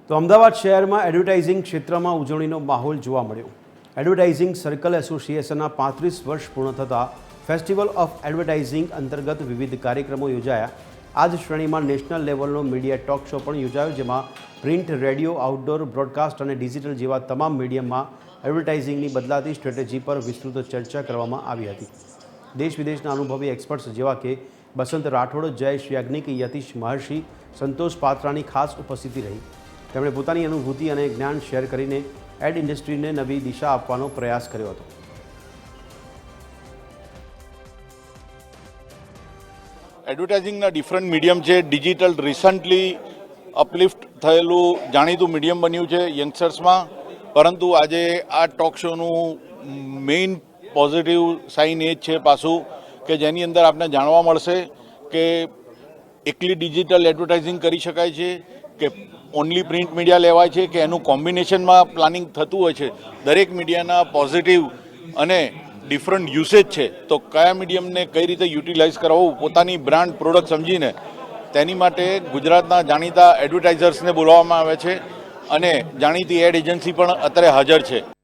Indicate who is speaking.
Speaker 1: તો અમદાવાદ શહેરમાં એડવર્ટાઇઝિંગ ક્ષેત્રમાં ઉજવણીનો માહોલ જોવા મળ્યો। એડવર્ટાઇઝિંગ સર્કલ એસોસિએશનના 35 વર્ષ પૂર્ણ થતાં ફેસ્ટિવલ ઓફ એડવર્ટાઇઝિંગ અંતર્ગત વિવિધ કાર્યક્રમો યોજાયા। આ જ શ્રેણીમાં નેશનલ લેવલનો મીડિયા ટોક શો પણ યોજાયો, જેમાં પ્રિન્ટ, રેડિયો, આઉટડોર બ્રોડકાસ્ટ અને ડિજિટલ જેવા તમામ મીડિયમમાં એડવર્ટાઇઝિંગની બદલાતી સ્ટ્રેટેજી પર વિસ્તૃત ચર્ચા કરવામાં આવી હતી। દેશ વિદેશના અનુભવી એક્સપર્ટ્સ જેવા કે બસંત રાઠોડ, જયેશ યાજ્ઞિક, યતીશ મહર્ષિ, સંતોષ પાત્રાની ખાસ ઉપસ્થિતિ રહી। તેમણે પોતાની અનુભૂતિ અને જ્ઞાન શેર કરીને એડ ઇન્ડસ્ટ્રીને નવી દિશા આપવાનો પ્રયાસ કર્યો હતો।
Speaker 2: એડવર્ટાઇઝિંગના ડિફરન્ટ મીડિયમ છે। ડિજિટલ રિસન્ટલી અપલિફ્ટ થયેલું જાણીતું મીડિયમ બન્યું છે યંગસ્ટર્સમાં, પરંતુ આજે આ ટોક શોનું મેઇન પોઝિટિવ સાઇન એ જ છે પાછું કે જેની અંદર આપને જાણવા મળશે કે એકલી ડિજિટલ એડવર્ટાઇઝિંગ કરી શકાય છે કે ઓનલી પ્રિન્ટ મીડિયા લેવાય છે કે એનું કોમ્બિનેશનમાં પ્લાનિંગ થતું હોય છે। દરેક મીડિયાના પોઝિટિવ અને ડિફરન્ટ યુસેજ છે, તો કયા મીડિયમને કઈ રીતે યુટિલાઇઝ કરાવવું પોતાની બ્રાન્ડ પ્રોડક્ટ સમજીને, તેની માટે ગુજરાતના જાણીતા એડવર્ટાઇઝર્સને બોલાવવામાં આવે છે અને જાણીતી એડ એજન્સી પણ અત્યારે હાજર છે।